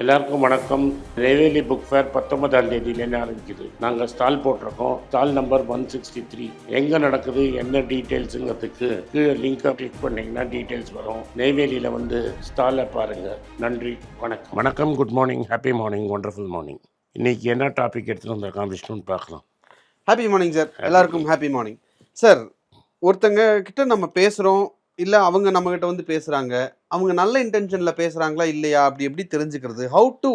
எல்லாருக்கும் வணக்கம். Neyveli book fair 19ஆம் தேதியிலேருந்து ஆரம்பிக்குது. நாங்கள் ஸ்டால் போட்டிருக்கோம். Stall number 163. எங்கே நடக்குது, என்ன டீட்டெயில்ஸுங்கிறதுக்கு கீழே லிங்கை கிளிக் பண்ணிங்கன்னா டீட்டெயில்ஸ் வரும். நெய்வேலியில் வந்து ஸ்டாலை பாருங்கள். நன்றி, வணக்கம். வணக்கம், good morning, happy morning, wonderful morning. இன்றைக்கி என்ன டாபிக் எடுத்துகிட்டு வந்திருக்கான் விஷ்ணுன்னு பார்க்கலாம். Happy morning sir. எல்லாருக்கும் ஹாப்பி மார்னிங் சார். ஒருத்தங்க கிட்ட நம்ம பேசுகிறோம், இல்லை அவங்க நம்மகிட்ட வந்து பேசுகிறாங்க, அவங்க நல்ல இன்டென்ஷனில் பேசுகிறாங்களா இல்லையா, அப்படி எப்படி தெரிஞ்சுக்கிறது? How to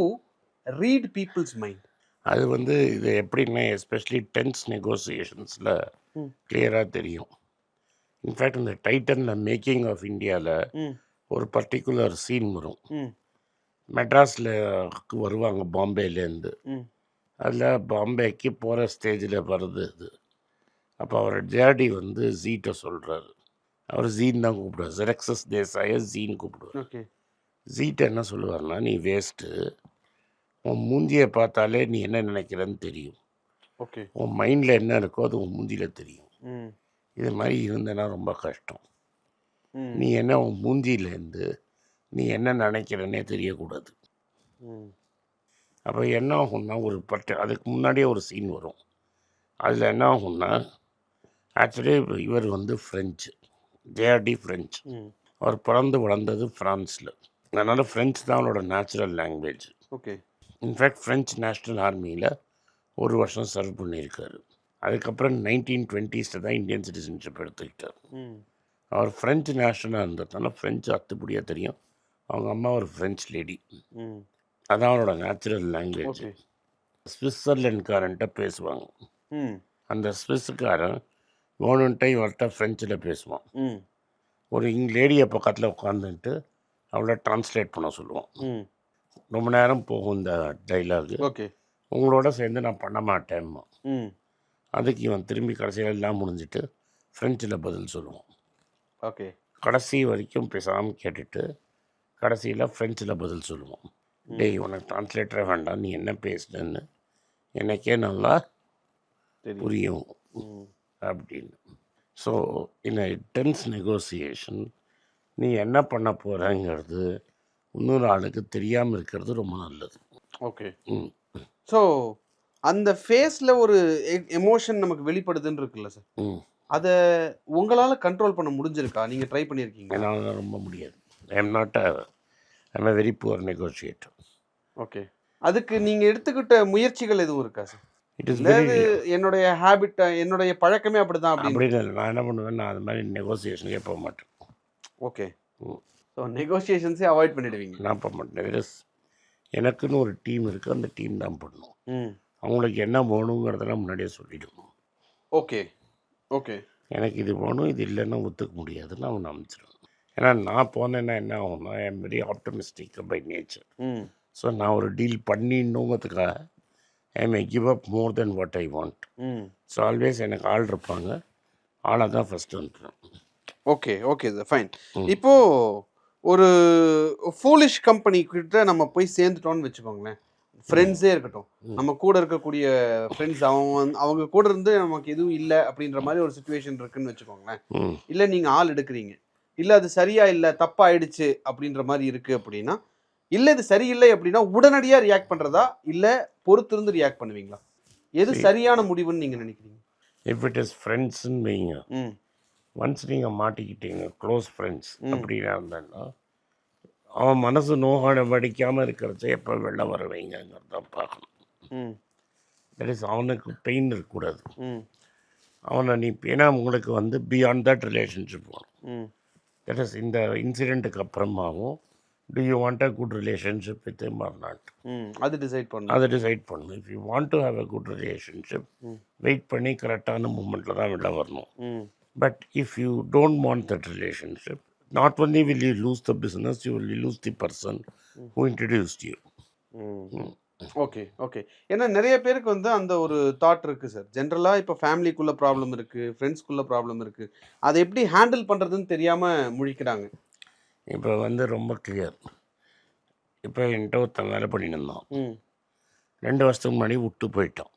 read peoples mind? அது வந்து இது எப்படின்னா, எஸ்பெஷலி டென்ஸ் நெகோசியேஷன்ஸில் கிளியராக தெரியும். இன்ஃபேக்ட் இந்த டைட்டனில் மேக்கிங் ஆஃப் இந்தியாவில் ஒரு பர்டிகுலர் சீன் வரும். மெட்ராஸில் வருவாங்க பாம்பேலேருந்து. அதில் பாம்பேக்கு போகிற ஸ்டேஜில் வருது இது. அப்போ அவர் ஜேடி வந்து ஜீட்டை சொல்கிறாரு. அவர் ஜீன் தான் கூப்பிடுவார். ஜெரக்ஸஸ் தேசாயை ஜீன் கூப்பிடுவார். ஓகே. ஜீட்டை என்ன சொல்லுவார்னா, நீ வேஸ்ட்டு, உன் மூஞ்சியை பார்த்தாலே நீ என்ன நினைக்கிறன்னு தெரியும். ஓகே. உன் மைண்டில் என்ன இருக்கோ அது உன் மூஞ்சியில் தெரியும். இது மாதிரி இருந்தேன்னா ரொம்ப கஷ்டம். நீ என்ன உன் மூஞ்சியிலேருந்து நீ என்ன நினைக்கிறன்னே தெரியக்கூடாது. அப்போ என்ன ஆகும்னா, ஒரு அதுக்கு முன்னாடியே ஒரு சீன் வரும். அதில் என்ன ஆகும்னா, ஆக்சுவலி இவர் வந்து ஃப்ரெஞ்சு, ஜேஆர்டி ஃப்ரெஞ்சு. அவர் பிறந்து வளர்ந்தது ஃப்ரான்ஸில். அதனால் ஃப்ரெஞ்சு தான் அவரோட natural language. Okay. In fact French national ஆர்மியில் ஒரு வருஷம் சர்வ் பண்ணியிருக்காரு. அதுக்கப்புறம் 1920s தான் இந்தியன் சிட்டிசன்ஷிப் எடுத்துக்கிட்டார். அவர் ஃப்ரெஞ்சு நேஷ்னலாக இருந்ததுனால ஃப்ரெஞ்சு அத்துப்படியாக தெரியும். அவங்க அம்மா ஒரு ஃப்ரெஞ்ச் லேடி. அதான் அவரோட நேச்சுரல் லாங்குவேஜ். சுவிட்சர்லாண்ட்காரன்ட்ட பேசுவாங்க. அந்த ஸ்விஸ்ஸுக்காரன் வேணுன்ட்டே இவர்கிட்ட ஃப்ரெஞ்சில் பேசுவான். ஒரு லேடியை பக்கத்தில் உட்காந்துட்டு அவளை டிரான்ஸ்லேட் பண்ண சொல்லுவான். ரொம்ப நேரம் போகும் இந்த டைலாகு. ஓகே. உங்களோட சேர்ந்து நான் பண்ண மாட்டேன்மா. அதுக்கு இவன் திரும்பி கடைசியில் எல்லாம் முடிஞ்சிட்டு ஃப்ரெஞ்சில் பதில் சொல்லுவான். ஓகே. கடைசி வரைக்கும் பேசாமல் கேட்டுட்டு கடைசியில் ஃப்ரெஞ்சில் பதில் சொல்லுவான். டேய், உனக்கு டிரான்ஸ்லேட்டரே வேண்டாம், நீ என்ன பேசுனேன்னு எனக்கே நல்லா புரியும் அப்படின்னு. ஸோ இந்த டென்ஸ் நெகோசியேஷன் நீ என்ன பண்ண போகிறங்கிறது இன்னொரு ஆளுக்கு தெரியாமல் இருக்கிறது ரொம்ப நல்லது. ஓகே. ஸோ அந்த ஃபேஸில் ஒரு எமோஷன் நமக்கு வெளிப்படுதுன்னு இருக்குல்ல சார், அதை உங்களால் கண்ட்ரோல் பண்ண முடிஞ்சிருக்கா? நீங்கள் ட்ரை பண்ணியிருக்கீங்க? என்னால் ரொம்ப முடியாது. I'm a very poor negotiator. Okay. அதுக்கு நீங்கள் எடுத்துக்கிட்ட முயற்சிகள் எதுவும் இருக்கா சார்? இட் இஸ் என்னுடைய ஹேபிட், என்னுடைய பழக்கமே அப்படிதான் அப்படின்னு இல்லை. நான் என்ன பண்ணுவேன், நான் அது மாதிரி நெகோசியேஷனுக்கே போக மாட்டேன். ஓகே. ஸோ நெகோசியேஷன்ஸே அவாய்ட் பண்ணிடுவீங்க? நான் போக மாட்டேன். எனக்குன்னு ஒரு டீம் இருக்குது, அந்த டீம் தான் பண்ணணும். அவங்களுக்கு என்ன வேணுங்கிறதெல்லாம் முன்னாடியே சொல்லிவிடுவோம். ஓகே. ஓகே. எனக்கு இது வேணும், இது இல்லைன்னா ஒத்துக்க முடியாதுன்னு அவனை அமைச்சிடுவேன். ஏன்னா நான் போனேன்னா என்ன ஆகும்னா, I am very optimistic by nature. So நான் ஒரு டீல் பண்ணிடணுங்கிறதுக்காக I may give up more then what I want. So always எனக்கு ஆள் இருப்பாங்க, ஆளாக தான் ஃபஸ்ட்டு வந்துடுவேன். ஓகே. Okay sir, fine. இப்போது ஒரு ஃபூலிஷ் கம்பெனி கிட்ட நம்ம போய் சேர்ந்துட்டோன்னு வச்சுக்கோங்களேன், ஃப்ரெண்ட்ஸே இருக்கட்டும், நம்ம கூட இருக்கக்கூடிய ஃப்ரெண்ட்ஸ் அவங்க கூட இருந்து நமக்கு எதுவும் இல்லை அப்படின்ற மாதிரி ஒரு சுச்சுவேஷன் இருக்குன்னு வச்சுக்கோங்களேன். இல்லை நீங்கள் ஆள் எடுக்கிறீங்க, இல்லை அது சரியா இல்லை தப்பாக ஆயிடுச்சு அப்படின்ற மாதிரி இருக்குது அப்படின்னா, இல்லை இது சரியில்லை அப்படின்னா உடனடியாக ரியாக்ட் பண்ணுறதா இல்லை பொறுத்திருந்து ரியாக்ட் பண்ணுவீங்களா? எது சரியான முடிவுன்னு நீங்கள் நினைக்கிறீங்க? இஃப் இட் இஸ் ஃப்ரெண்ட்ஸ்ன்னு வைங்க, ஒன்ஸ் நீங்கள் மாட்டிக்கிட்டீங்க, க்ளோஸ் ஃப்ரெண்ட்ஸ் அப்படின்னா இருந்தேன்னா, அவன் மனசு நோகாட வடிக்காமல் இருக்கிறத எப்போ வெளில வர வைங்கிறத பார்க்கணும். தட் இஸ், அவனுக்கு பெயின் இருக்கக்கூடாது. அவனை நீ ஏன்னா உங்களுக்கு வந்து பியாண்ட் தட் ரிலேஷன்ஷிப் வரும். தட் இஸ், இந்த இன்சிடெண்ட்டுக்கு அப்புறமாவும் do you want a good relationship with him or not? அது டிசைட் பண்ணணும். If you want to have a good relationship, wait பண்ணி கரெக்டான மூமெண்ட்டில் தான் வெளில வரணும். But if you don't want that relationship, not only will you lose the business, you will lose the person who introduced you. Okay. Okay. ஏன்னா நிறைய பேருக்கு வந்து அந்த ஒரு தாட் இருக்குது சார். ஜென்ரலாக இப்போ ஃபேமிலிக்குள்ளே ப்ராப்ளம் இருக்குது, ஃப்ரெண்ட்ஸ்குள்ளே ப்ராப்ளம் இருக்குது, அதை எப்படி ஹேண்டில் பண்ணுறதுன்னு தெரியாமல் முழிக்கிறாங்க. இப்போ வந்து ரொம்ப கிளியர். இப்போ என்கிட்ட ஒருத்தன் வேலை பண்ணிட்டு இருந்தான், 2 வருஷத்துக்கு முன்னாடி விட்டு போயிட்டான்.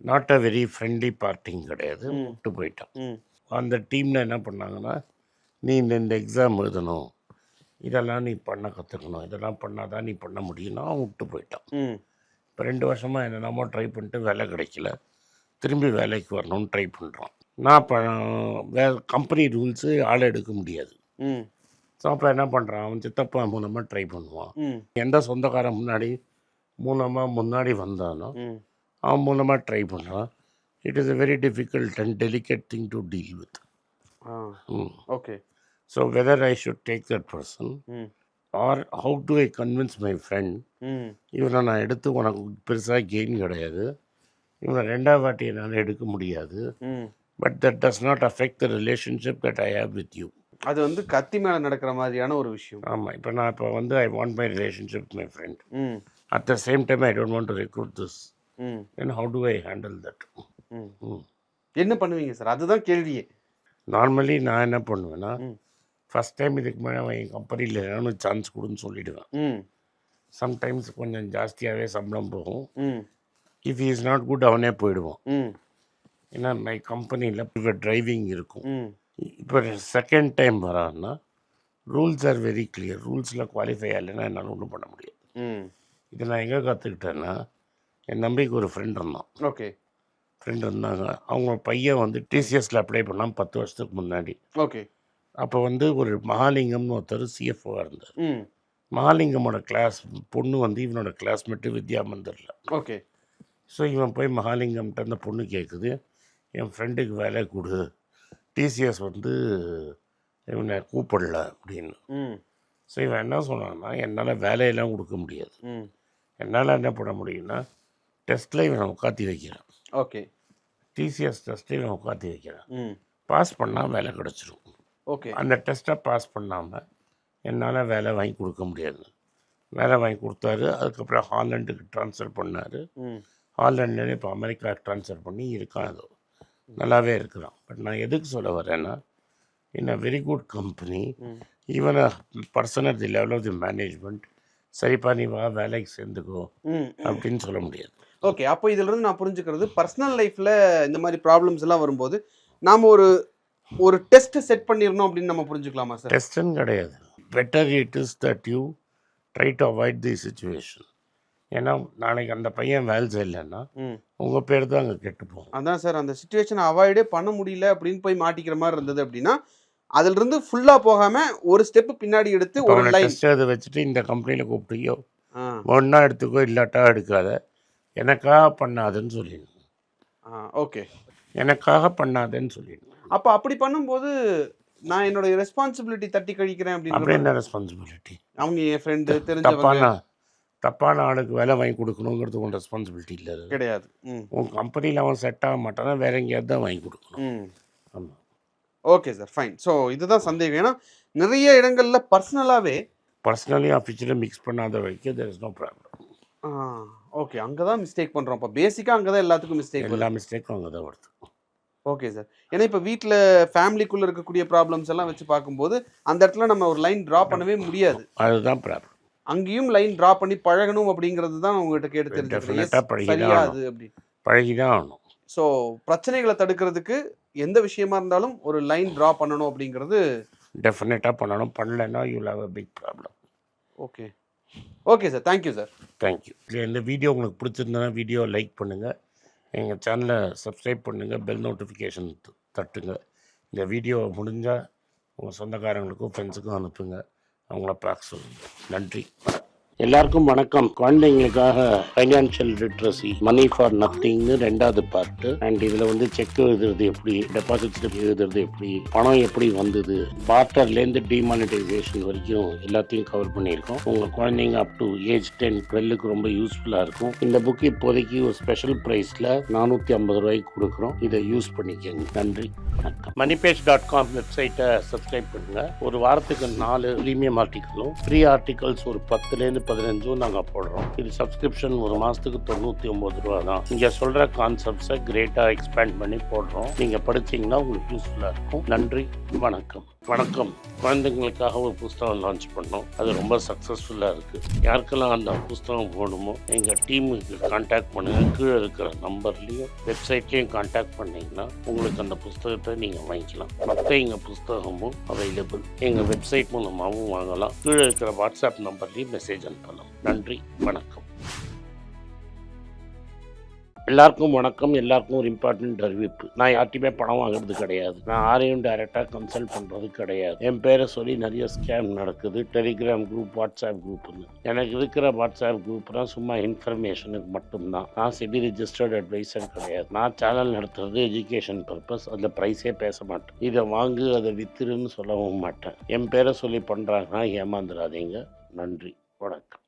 Not a very friendly partying கிடையாது, விட்டு போயிட்டான். அந்த டீமில் என்ன பண்ணாங்கன்னா, நீ இந்த எக்ஸாம் எழுதணும், இதெல்லாம் நீ பண்ண கற்றுக்கணும், இதெல்லாம் பண்ணாதான் நீ பண்ண முடியும்னா அவன் விட்டு போயிட்டான். ம் இப்போ 2 வருஷமாக என்னென்னமோ ட்ரை பண்ணிட்டு வேலை கிடைக்கல, திரும்பி வேலைக்கு வரணும்னு ட்ரை பண்ணுறான். நான் இப்போ கம்பெனி ரூல்ஸு ஆளை எடுக்க முடியாது. ம் ஸோ அப்புறம் என்ன பண்ணுறான், அவன் சித்தப்பா மூலமாக ட்ரை பண்ணுவான். ம் எந்த சொந்தக்காரன் முன்னாடி வந்தானோ ம் அவன் மூலமாக ட்ரை பண்ணுறான். It is a very difficult and delicate thing to deal with. Okay So whether I should take that person ம் or how do I convince my friend, ம் இவனை நான் எடுத்து உனக்கு பெருசாக கெயின் கிடையாது, இவனை 2வது வாட்டி என்னால் எடுக்க முடியாது, ம் but that does not affect the relationship that I have with you. அது வந்து கத்தி மேலே நடக்கிற மாதிரியான ஒரு விஷயம். ஆமாம், இப்போ நான் I want my relationship with my friend. ம் At the same time I don't want to recruit this. ம் Then how do I handle that? ம் என்ன பண்ணுவீங்க சார்? அதுதான் கேள்வியே. நார்மலி நான் என்ன பண்ணுவேன்னா, ம் ஃபஸ்ட் டைம் இதுக்கு மேலே அவன் என் கம்பெனியில் ஏதாவது சான்ஸ் கொடுன்னு சொல்லிவிடுவேன். ம் சம்டைம்ஸ் கொஞ்சம் ஜாஸ்தியாகவே சம்பளம் போகும். ம் இஃப் இஸ் நாட் குட் அவனே போயிடுவான். ம் ஏன்னா மை கம்பெனியில் இப்போ டிரைவிங் இருக்கும். ம் இப்போ செகண்ட் டைம் வரான்னா ரூல்ஸ் ஆர் வெரி கிளியர். ரூல்ஸில் குவாலிஃபை ஆகலைன்னா என்னால் ஒன்றும் பண்ண முடியாது. ம் இதை நான் எங்கே கற்றுக்கிட்டேன்னா, என் நம்பிக்கை ஒரு ஃப்ரெண்ட் இருந்தான். ஓகே இருந்தாங்க. அவங்க பையன் வந்து டிசிஎஸில் அப்ளை பண்ணான் 10 வருஷத்துக்கு முன்னாடி. ஓகே அப்போ வந்து ஒரு மகாலிங்கம்னு ஒருத்தர் சிஎஃப்ஓவாக இருந்தார். ம் மகாலிங்கமோட கிளாஸ் பொண்ணு வந்து இவனோட கிளாஸ்மேட்டு வித்யா மந்திரில். ஓகே ஸோ இவன் போய் மகாலிங்கம்கிட்ட அந்த பொண்ணு கேட்குது, என் ஃப்ரெண்டுக்கு வேலை கொடு, டிசிஎஸ் வந்து இவனை கூப்பிடல அப்படின்னு. ம் ஸோ இவன் என்ன சொன்னான்னா, என்னால் வேலையெல்லாம் கொடுக்க முடியாது, ம் என்னால் என்ன பண்ண முடியும்னா டெஸ்ட்டில் இவனை உட்காத்தி வைக்கிறேன், ஓகே டிசிஎஸ் டெஸ்ட்டில் இவன் உட்காத்தி வைக்கிறேன், ம் பாஸ் பண்ணால் வேலை கிடச்சிரும். ஓகே அந்த டெஸ்ட்டை பாஸ் பண்ணாமல் என்னால் வேலை வாங்கி கொடுக்க முடியாது. வேலை வாங்கி கொடுத்தாரு. அதுக்கப்புறம் ஹாலண்டுக்கு ட்ரான்ஸ்ஃபர் பண்ணார். ம் ஹாலண்ட்லேருந்து இப்போ அமெரிக்காவுக்கு ட்ரான்ஸ்ஃபர் பண்ணி இருக்கான். அது நல்லாவே இருக்கிறான். பட் நான் எதுக்கு சொல்ல வரேன்னா, in a very good company, even a person at the level of the management, சரிப்பா நீ வா வேலைக்கு சேர்ந்துக்கோ அப்படின்னு சொல்ல முடியாது. ஓகே, அப்போ இதிலிருந்து நான் புரிஞ்சுக்கிறது, பர்சனல் லைஃப்பில் இந்த மாதிரி ப்ராப்ளம்ஸ் எல்லாம் வரும்போது நாம் ஒரு டெஸ்ட் செட் பண்ணிடணும் அப்படின்னு நம்ம புரிஞ்சுக்கலாமா சார்? டெஸ்ட்டுன்னு கிடையாது. Better it is that you try to avoid the situation. ஏன்னா நாளைக்கு அந்த பையன் வேலை செய்யலைன்னா உங்கள் பேர் தான் அங்கே கெட்டு போகும். அதான் சார், அந்த சுச்சுவேஷனை அவாய்டே பண்ண முடியல அப்படின்னு போய் மாட்டிக்கிற மாதிரி இருந்தது அப்படின்னா, அதிலிருந்து ஃபுல்லாக போகாமல் ஒரு ஸ்டெப்பு பின்னாடி எடுத்து ஒரு லைன் டெஸ்ட் அதை வச்சுட்டு இந்த கம்பெனியில் கூப்பிட்டுயோ ஒன்றா எடுத்துக்கோ, இல்லாட்டா எடுக்காத, எனக்காக பண்ணாதுன்னு சொல்லிடணும். ஓகே, எனக்காக பண்ணாதேன்னு சொல்லிடணும். அப்போ அப்படி பண்ணும்போது நான் என்னோட ரெஸ்பான்சிபிலிட்டி தட்டி கழிக்கிறேன் அப்படின்னு. அப்படி என்ன ரெஸ்பான்சிபிலிட்டி? அவங்க என் ஃப்ரெண்டு தெரிஞ்சவங்க, தப்பான ஆளுக்கு வேலை வாங்கி கொடுக்கணுங்கிறது உன் ரெஸ்பான்சிபிலிட்டி இல்லை, கிடையாது. உன் கம்பெனியில் அவன் செட் ஆக மாட்டானா வேற எங்கேயாவது தான் வாங்கி கொடுக்கணும். ஆமாம், ஓகே சார், ஃபைன். ஸோ இதுதான் சந்தேகம். ஏன்னா நிறைய இடங்களில் பர்சனலி ஆஃபீஸில் மிக்ஸ் பண்ணாத வரைக்கும் there is no problem. Okay, அங்கே தான் மிஸ்டேக் பண்ணுறோம். இப்போ பேசிக்காக அங்கே தான் எல்லாத்துக்கும் மிஸ்டேக், எல்லா மிஸ்டேக்கும் அங்கே தான் வருது. Okay sir. ஏன்னா இப்போ வீட்டில் ஃபேமிலிக்குள்ளே இருக்கக்கூடிய ப்ராப்ளம்ஸ் எல்லாம் வச்சு பார்க்கும்போது அந்த இடத்துல நம்ம ஒரு லைன் ட்ரா பண்ணவே முடியாது. அதுதான் ப்ராப்ளம். அங்கேயும் லைன் ட்ரா பண்ணி பழகணும் அப்படிங்கிறது தான் உங்ககிட்ட கேட்டு தெரிஞ்சுக்கிறேன். சரியாது அப்படி பழகிதான் ஆகணும். ஸோ பிரச்சனைகளை தடுக்கிறதுக்கு எந்த விஷயமா இருந்தாலும் ஒரு லைன் ட்ரா பண்ணணும் அப்படிங்கிறது டெஃபினட்டாக பண்ணணும். பண்ணலைன்னா you will have a big problem. Okay, okay sir, thank you sir. Thank you. இந்த வீடியோ உங்களுக்கு பிடிச்சிருந்தனா வீடியோ லைக் பண்ணுங்கள், எங்கள் சேனலை சப்ஸ்கிரைப் பண்ணுங்கள், பெல் நோட்டிஃபிகேஷன் தட்டுங்க. இந்த வீடியோ முடிஞ்சால் உங்கள் சொந்தக்காரங்களுக்கும் ஃப்ரெண்ட்ஸுக்கும் அனுப்புங்க, அவங்கள பார்க்க சொல்லுங்கள். நன்றி. எல்லாருக்கும் வணக்கம். குழந்தைங்களுக்காக ஃபைனான்ஷியல் லிட்ரஸி, மணி ஃபார் நத்திங்னு 2வது பார்ட்டு. அண்ட் இதில் வந்து செக் எழுதுறது எப்படி, டெபாசிட் ஸ்லிப் எழுதுறது எப்படி, பணம் எப்படி வந்தது, பார்ட்டர்லேருந்து டிமானிட்டைசேஷன் வரைக்கும் எல்லாத்தையும் கவர் பண்ணியிருக்கோம். உங்கள் குழந்தைங்க அப் டு ஏஜ் 10-12க்கு ரொம்ப யூஸ்ஃபுல்லாக இருக்கும். இந்த புக் இப்போதைக்கு ஒரு ஸ்பெஷல் ப்ரைஸில் 450 ரூபாய்க்கு கொடுக்குறோம். இதை யூஸ் பண்ணிக்கங்க. நன்றி, வணக்கம். moneypage.com வெப்சைட்டை சப்ஸ்கிரைப் பண்ணுங்கள். ஒரு வாரத்துக்கு 4 ப்ரீமியம் ஆர்டிக்கலும் ஃப்ரீ ஆர்டிகல்ஸ் ஒரு 10லேருந்து 15 நாங்கள் போடுறோம். இது சப்ஸ்கிரிப்ஷன் ஒரு மாதத்துக்கு 99 ரூபா தான். இங்கே சொல்கிற கான்செப்ட்ஸை கிரேட்டாக எக்ஸ்பேண்ட் பண்ணி போடுறோம். நீங்கள் படிச்சிங்கன்னா உங்களுக்கு யூஸ்ஃபுல்லாக இருக்கும். நன்றி, வணக்கம். வணக்கம். குழந்தைங்களுக்காக ஒரு புஸ்தகம் லான்ச் பண்ணோம். அது ரொம்ப சக்ஸஸ்ஃபுல்லாக இருக்குது. யாருக்கெல்லாம் அந்த புஸ்தகம் வேணுமோ எங்கள் டீமுக்கு கான்டாக்ட் பண்ணுங்கள். கீழே இருக்கிற நம்பர்லேயும் வெப்சைட்லேயும் கான்டாக்ட் பண்ணிங்கன்னா உங்களுக்கு அந்த புஸ்தகத்தை நீங்கள் வாங்கிக்கலாம். மற்ற எங்கள் புஸ்தகமும் அவைலபிள். எங்கள் வெப்சைட் மூலமாகவும் வாங்கலாம். கீழே இருக்கிற வாட்ஸ்அப் நம்பர்லேயும் மெசேஜ் அனுப்பலாம். நன்றி, வணக்கம். எல்லாருக்கும் வணக்கம். எல்லாருக்கும் ஒரு இம்பார்ட்டன்ட் அறிவிப்பு. நான் யார்ட்டையுமே பணம் வாங்குறது கிடையாது. நான் யாரையும் டைரெக்டாக கன்சல்ட் பண்ணுறது கிடையாது. என் பேரை சொல்லி நிறைய ஸ்கேம் நடக்குது. டெலிகிராம் குரூப், வாட்ஸ்அப் குரூப்னு. எனக்கு இருக்கிற வாட்ஸ்அப் குரூப்னால் சும்மா இன்ஃபர்மேஷனுக்கு மட்டும்தான். நான் செபி ரிஜிஸ்டர்ட் அட்வைசர் கிடையாது. நான் சேனல் நடத்துறது எஜுகேஷன் பர்பஸ். அதில் ப்ரைஸே பேச மாட்டேன். இதை வாங்கு அதை வித்துருன்னு சொல்லவும் மாட்டேன். என் பேரை சொல்லி பண்ணுறாங்கன்னா ஏமாந்துடாதீங்க. நன்றி, வணக்கம்.